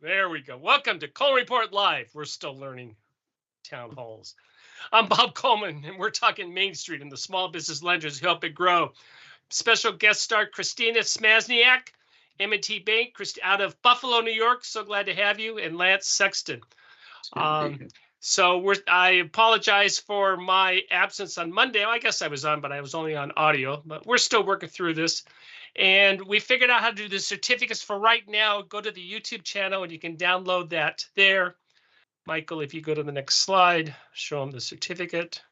There we go. Welcome to Coleman Report Live. We're still learning town halls. I'm Bob Coleman, and we're talking Main Street and the small business lenders who help it grow. Special guest star Christina Smaczniak, M&T Bank, out of Buffalo, New York. So glad to have you, and Lance Sexton. I apologize for my absence on Monday. I guess I was on, but I was only on audio. But we're still working through this. And we figured out how to do the certificates for right now. Go to the YouTube channel and you can download that there. Michael, if you go to the next slide, show them the certificate.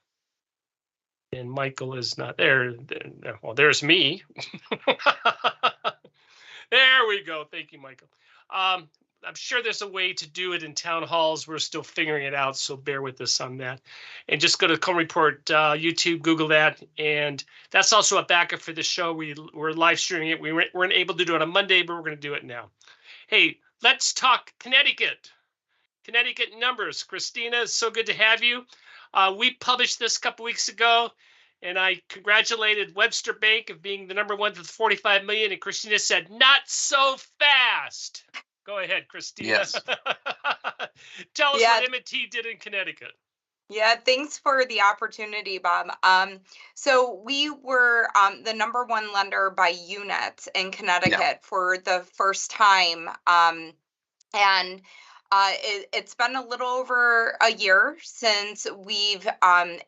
And Michael is not there. Well, there's me. There we go. Thank you, Michael. I'm sure there's a way to do it in town halls. We're still figuring it out, so bear with us on that. And just go to Coleman Report YouTube, Google that, and that's also a backup for the show. We're live streaming it. We weren't able to do it on Monday, but we're going to do it now. Hey, let's talk Connecticut. Connecticut numbers. Christina, it's so good to have you. We published this a couple weeks ago, and I congratulated Webster Bank of being the number one with 45 million, and Christina said, not so fast. Go ahead, Christina. Yes. Tell us what M&T did in Connecticut. Yeah, thanks for the opportunity, Bob. So we were the number one lender by units in Connecticut for the first time. It's been a little over a year since we've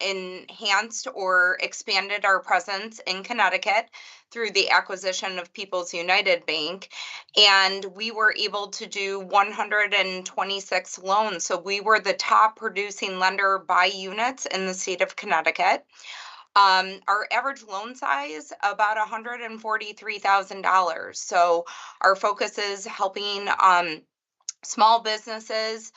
enhanced or expanded our presence in Connecticut through the acquisition of People's United Bank, and we were able to do 126 loans. So we were the top producing lender by units in the state of Connecticut. Our average loan size, about $143,000. So our focus is helping small businesses.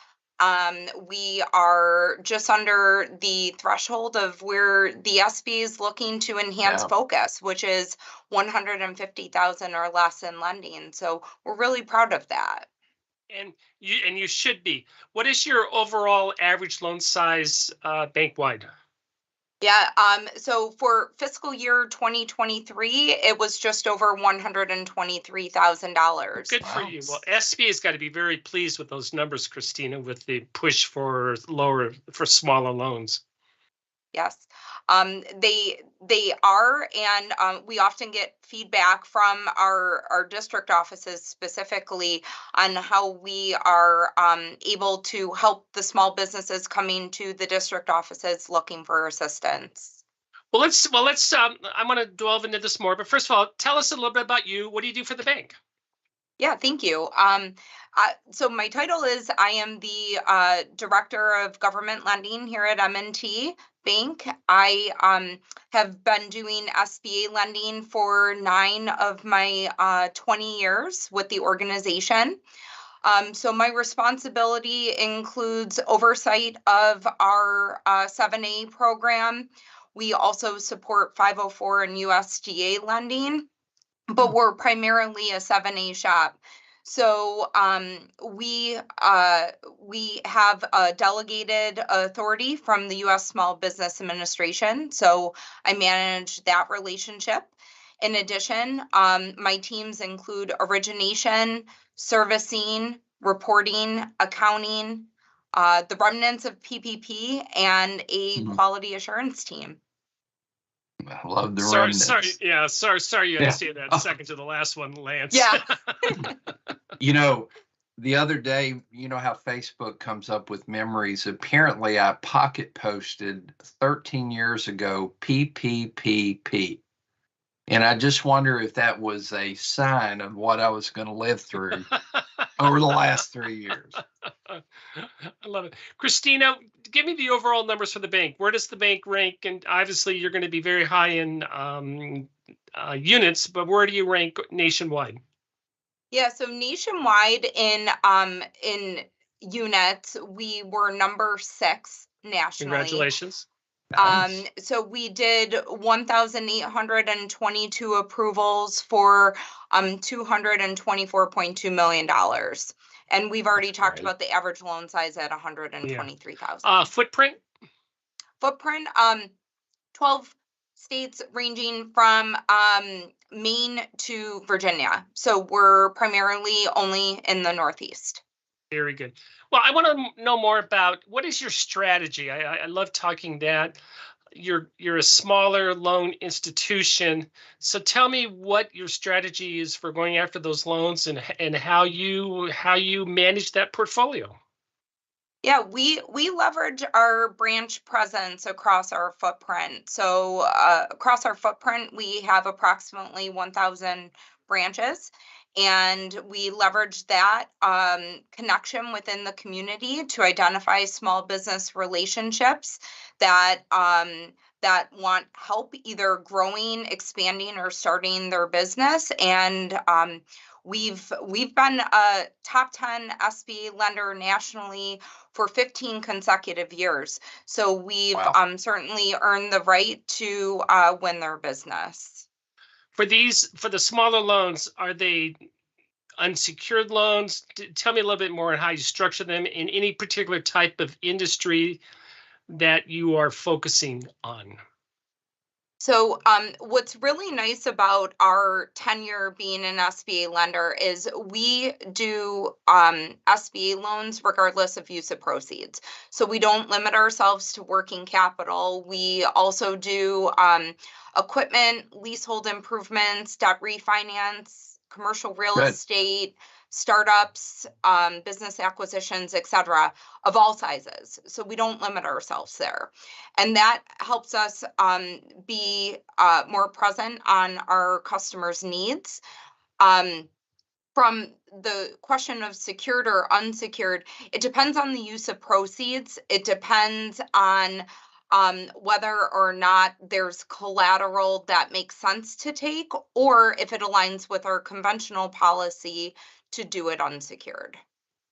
We are just under the threshold of where the SB is looking to enhance focus, which is 150,000 or less in lending. So we're really proud of that. And you should be. What is your overall average loan size bank-wide? Yeah, so for fiscal year 2023, it was just over $123,000. Good for you. Well, SB has got to be very pleased with those numbers, Christina, with the push for smaller loans. Yes, they are, and we often get feedback from our district offices specifically on how we are able to help the small businesses coming to the district offices looking for assistance. Well, let's. I want to delve into this more, but first of all, tell us a little bit about you. What do you do for the bank? Yeah, thank you. So my title is I am the Director of Government Lending here at M&T Bank. I have been doing SBA lending for 9 of my 20 years with the organization. So my responsibility includes oversight of our 7A program. We also support 504 and USDA lending, but we're primarily a 7A shop. So we have a delegated authority from the U.S. Small Business Administration. So I manage that relationship. In addition, my teams include origination, servicing, reporting, accounting, the remnants of PPP, and a quality assurance team. I love the remnants. Sorry, you had to say that second to the last one, Lance. Yeah. The other day, you know how Facebook comes up with memories. Apparently, I pocket posted 13 years ago, PPPP. And I just wonder if that was a sign of what I was going to live through over the last 3 years. I love it. Christina, give me the overall numbers for the bank. Where does the bank rank? And obviously, you're going to be very high in units, but where do you rank nationwide? Yeah, so nationwide in units, we were number 6 nationally. Congratulations. So we did 1,822 approvals for $224.2 million. And we've already talked about the average loan size at 123,000. Footprint? Footprint, 12 states ranging from Maine to Virginia. So we're primarily only in the Northeast. Very good. Well, I want to know more about what is your strategy. I love talking that. You're a smaller loan institution, so tell me what your strategy is for going after those loans and how you manage that portfolio. Yeah, we leverage our branch presence across our footprint. So across our footprint, we have approximately 1,000 branches, and we leverage that connection within the community to identify small business relationships that that want help either growing, expanding, or starting their business. And we've been a top 10 SBA lender nationally for 15 consecutive years. So we've Wow. certainly earned the right to win their business. For the smaller loans, are they unsecured loans? Tell me a little bit more on how you structure them in any particular type of industry that you are focusing on. So what's really nice about our tenure being an SBA lender is we do SBA loans regardless of use of proceeds. So we don't limit ourselves to working capital. We also do equipment, leasehold improvements, debt refinance, commercial real Good. estate, startups, business acquisitions, etc., of all sizes. So we don't limit ourselves there. And that helps us be more present on our customers' needs. From the question of secured or unsecured, it depends on the use of proceeds. It depends on whether or not there's collateral that makes sense to take, or if it aligns with our conventional policy to do it unsecured.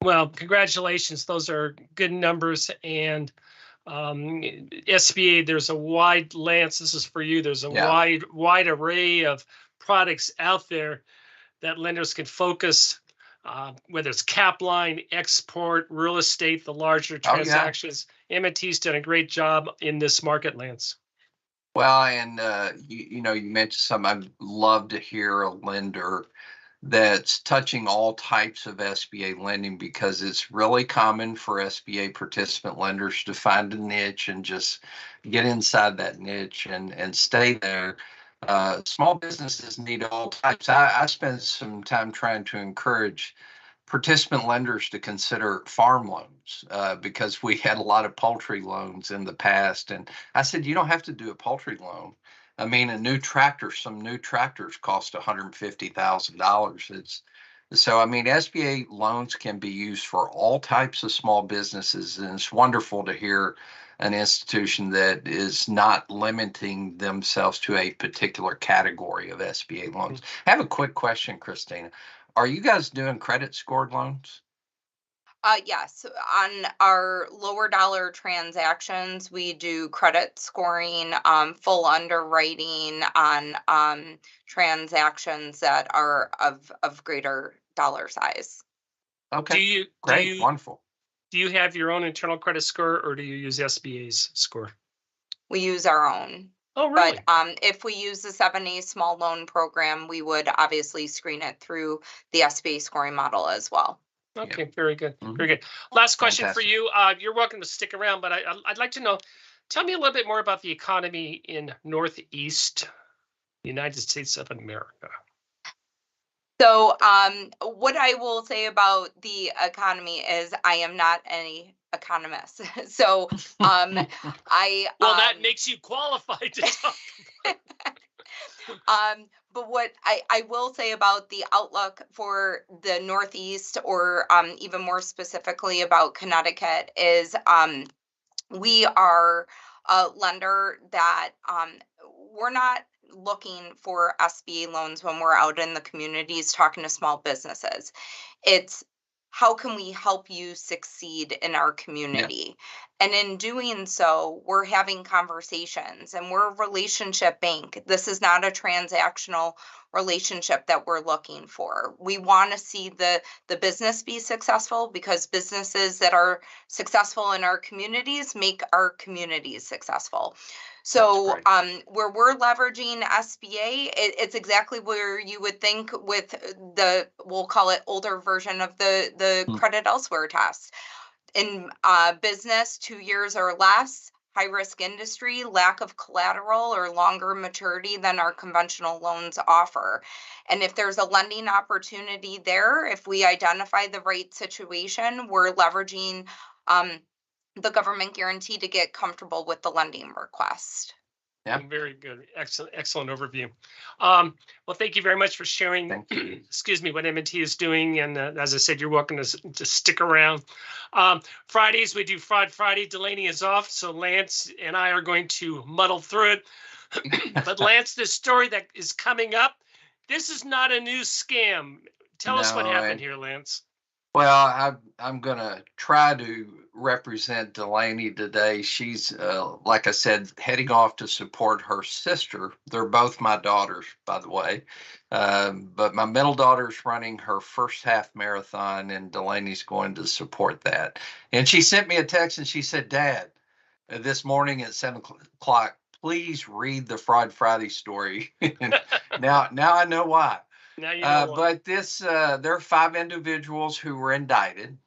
Well, congratulations. Those are good numbers. And SBA, there's a wide lance. This is for you. There's a wide array of products out there that lenders can focus, whether it's cap line, export, real estate, the larger transactions. M&T's done a great job in this market, Lance. Well, and you mentioned something. I'd love to hear a lender that's touching all types of SBA lending, because it's really common for SBA participant lenders to find a niche and just get inside that niche and stay there. Small businesses need all types. I spent some time trying to encourage participant lenders to consider farm loans because we had a lot of poultry loans in the past. And I said, you don't have to do a poultry loan. I mean, some new tractors cost $150,000. So, I mean, SBA loans can be used for all types of small businesses. And it's wonderful to hear an institution that is not limiting themselves to a particular category of SBA loans. I have a quick question, Christina. Are you guys doing credit scored loans? Yes, on our lower dollar transactions, we do credit scoring, full underwriting on transactions that are of greater dollar size. Okay, wonderful. Do you have your own internal credit score, or do you use SBA's score? We use our own. Oh, really? But if we use the 7A small loan program, we would obviously screen it through the SBA scoring model as well. Okay, very good. Very good. Last question for you. You're welcome to stick around, but I'd like to know, tell me a little bit more about the economy in Northeast United States of America. So what I will say about the economy is I am not an economist. So well, that makes you qualified to talk about. But what I will say about the outlook for the Northeast, or even more specifically about Connecticut, is we are a lender that we're not looking for SBA loans when we're out in the communities talking to small businesses. It's how can we help you succeed in our community? And in doing so, we're having conversations, and we're a relationship bank. This is not a transactional relationship that we're looking for. We want to see the business be successful, because businesses that are successful in our communities make our communities successful. So where we're leveraging SBA, it's exactly where you would think with the, we'll call it older version of the credit elsewhere test. In business, 2 years or less, high risk industry, lack of collateral, or longer maturity than our conventional loans offer. And if there's a lending opportunity there, if we identify the right situation, we're leveraging the government guarantee to get comfortable with the lending request. Yeah, very good. Excellent overview. Well, thank you very much for sharing, excuse me, what M&T is doing. And as I said, you're welcome to stick around. Fridays, we do Fraud Friday. Delaney is off, so Lance and I are going to muddle through it. But Lance, this story that is coming up, this is not a new scam. Tell us what happened here, Lance. Well, I'm going to try to represent Delaney today. She's, like I said, heading off to support her sister. They're both my daughters, by the way. But my middle daughter's running her first half marathon, and Delaney's going to support that. And she sent me a text and she said, Dad, this morning at 7 o'clock, please read the Fraud Friday story. now I know why. Now you know but there are 5 individuals who were indicted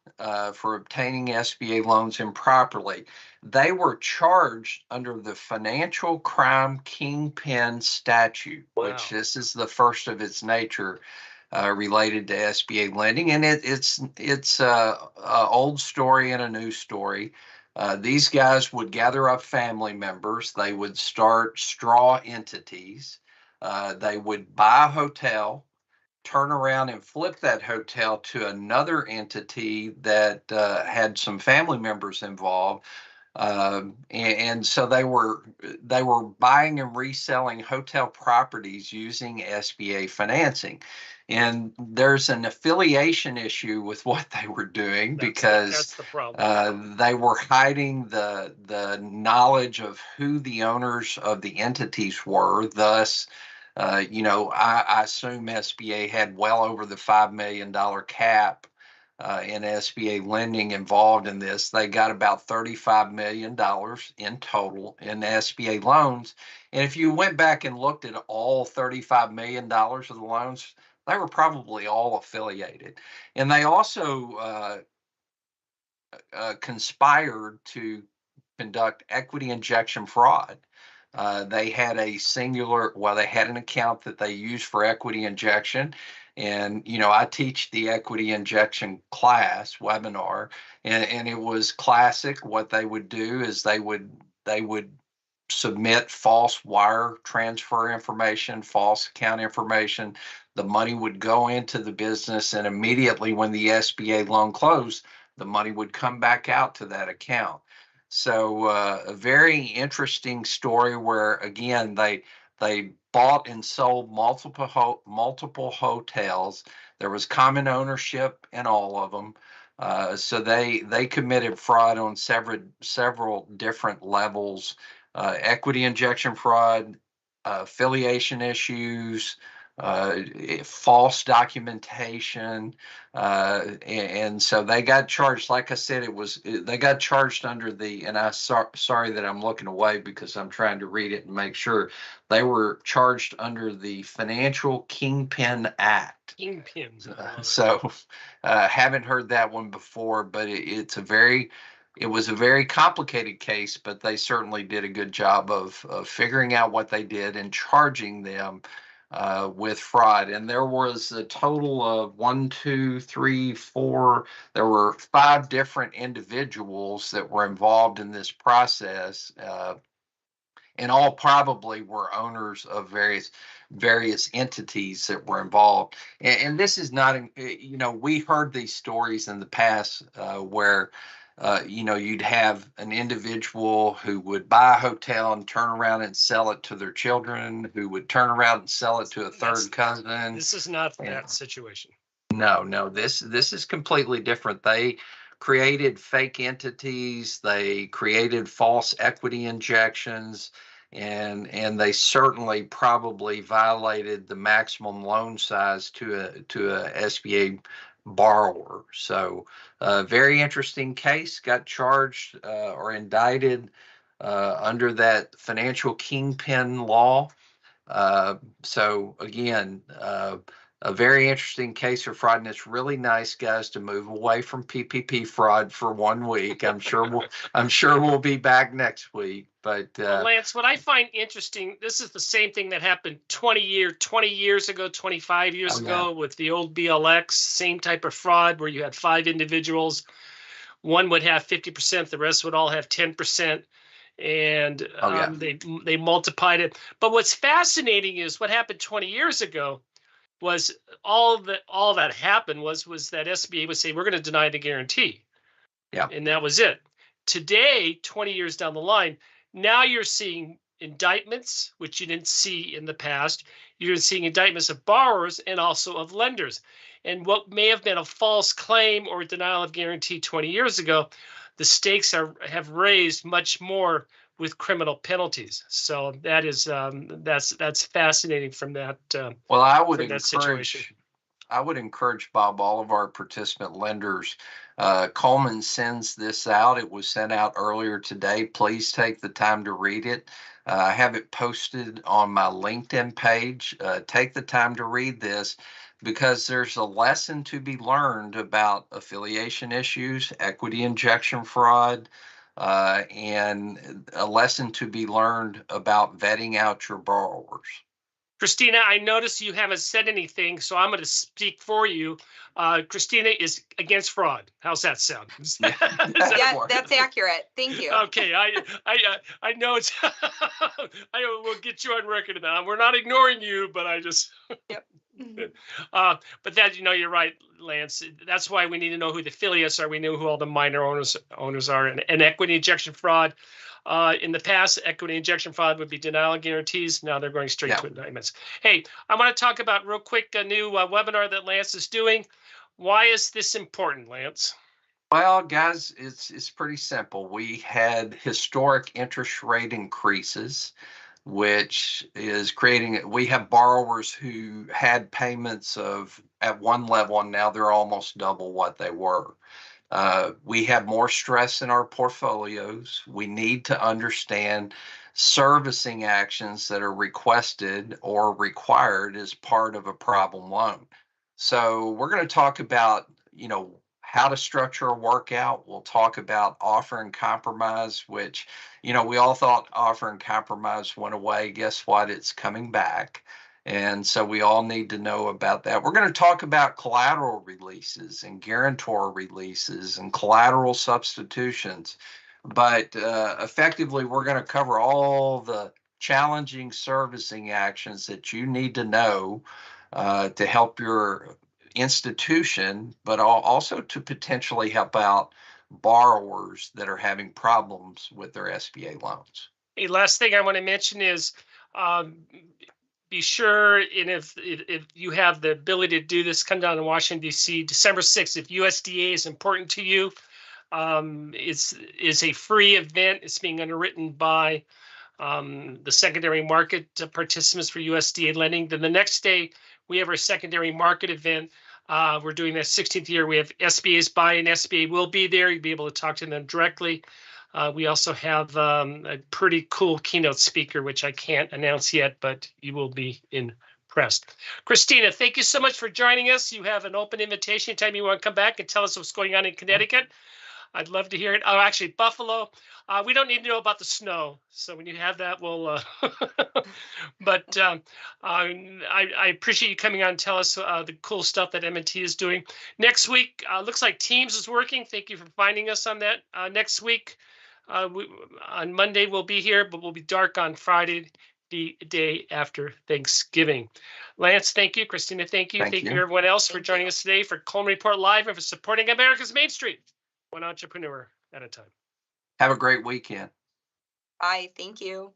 for obtaining SBA loans improperly. They were charged under the Financial Crime Kingpin Statute, which this is the first of its nature related to SBA lending, and it's a old story and a new story. These guys would gather up family members. They would start straw entities. They would buy a hotel, turn around and flip that hotel to another entity that had some family members involved. And so they were buying and reselling hotel properties using SBA financing. And there's an affiliation issue with what they were doing, because that's the problem. They were hiding the knowledge of who the owners of the entities were. Thus, I assume SBA had well over the $5 million cap in SBA lending involved in this. They got about $35 million in total in SBA loans. And if you went back and looked at all $35 million of the loans, they were probably all affiliated. And they also conspired to conduct equity injection fraud. They had they had an account that they used for equity injection. And, I teach the equity injection class webinar, and it was classic. What they would do is they would submit false wire transfer information, false account information. The money would go into the business, and immediately when the SBA loan closed, the money would come back out to that account. So a very interesting story where, again, they bought and sold multiple hotels. There was common ownership in all of them. So they committed fraud on several different levels: equity injection fraud, affiliation issues, false documentation, and so they got charged. Like I said, they got charged under the, and sorry that I'm looking away because I'm trying to read it and make sure. They were charged under the Financial Kingpin Act. Kingpins. So haven't heard that one before, but it was a very complicated case, but they certainly did a good job of figuring out what they did and charging them with fraud. And there was a total of 1, 2, 3, 4. There were 5 different individuals that were involved in this process, and all probably were owners of various entities that were involved. And this is not, we heard these stories in the past where you'd have an individual who would buy a hotel and turn around and sell it to their children, who would turn around and sell it to a third cousin. This is not that situation. No, this is completely different. They created fake entities. They created false equity injections. and they certainly probably violated the maximum loan size to a SBA borrower. So, very interesting case. Got charged or indicted under that financial kingpin law. So again, a very interesting case for fraud, and it's really nice, guys, to move away from PPP fraud for 1 week. I'm sure we'll be back next week. But Lance, what I find interesting, this is the same thing that happened 20 years ago, 25 years ago with the old BLX. Same type of fraud where you had 5 individuals. One would have 50%, the rest would all have 10%. And they multiplied it. But what's fascinating is what happened 20 years ago was all that happened was that SBA would say, we're going to deny the guarantee. Yeah. And that was it. Today, 20 years down the line, now you're seeing indictments, which you didn't see in the past. You're seeing indictments of borrowers and also of lenders. And what may have been a false claim or denial of guarantee 20 years ago, the stakes have raised much more with criminal penalties. So that is that's fascinating from that. Well, I would encourage, Bob, all of our participant lenders. Coleman sends this out. It was sent out earlier today. Please take the time to read it. I have it posted on my LinkedIn page. Take the time to read this, because there's a lesson to be learned about affiliation issues, equity injection fraud, and a lesson to be learned about vetting out your borrowers. Christina, I notice you haven't said anything, so I'm going to speak for you. Christina is against fraud. How's that sound? Yeah, that's accurate. Thank you. Okay, I know it's. I will get you on record now. We're not ignoring you, but I just. Yep. But that, you're right, Lance. That's why we need to know who the affiliates are. We know who all the minor owners are, and equity injection fraud. In the past, equity injection fraud would be denial of guarantees. Now they're going straight to indictments. Hey, I want to talk about real quick a new webinar that Lance is doing. Why is this important, Lance? Well, guys, it's pretty simple. We had historic interest rate increases, which is we have borrowers who had payments at one level, and now they're almost double what they were. We have more stress in our portfolios. We need to understand servicing actions that are requested or required as part of a problem loan. So we're going to talk about, how to structure a workout. We'll talk about offer and compromise, which, we all thought offer and compromise went away. Guess what? It's coming back. And so we all need to know about that. We're going to talk about collateral releases and guarantor releases and collateral substitutions. But effectively, we're going to cover all the challenging servicing actions that you need to know to help your institution, but also to potentially help out borrowers that are having problems with their SBA loans. Hey, last thing I want to mention is be sure, and if you have the ability to do this, come down to Washington, D.C. December 6th. If USDA is important to you, it's a free event. It's being underwritten by the secondary market participants for USDA lending. Then the next day, we have our secondary market event. We're doing that 16th year. We have SBA's buy-in. SBA will be there. You'll be able to talk to them directly. We also have a pretty cool keynote speaker, which I can't announce yet, but you will be impressed. Christina, thank you so much for joining us. You have an open invitation anytime you want to come back and tell us what's going on in Connecticut. I'd love to hear it. Oh, actually, Buffalo. We don't need to know about the snow. So when you have that, we'll. But I appreciate you coming on and tell us the cool stuff that M&T is doing. Next week, looks like Teams is working. Thank you for finding us on that. Next week, on Monday, we'll be here, but we'll be dark on Friday, the day after Thanksgiving. Lance, thank you. Christina, thank you. Thank you, everyone else, for joining us today for Coleman Report Live and for supporting America's Main Street, one entrepreneur at a time. Have a great weekend. Bye. Thank you.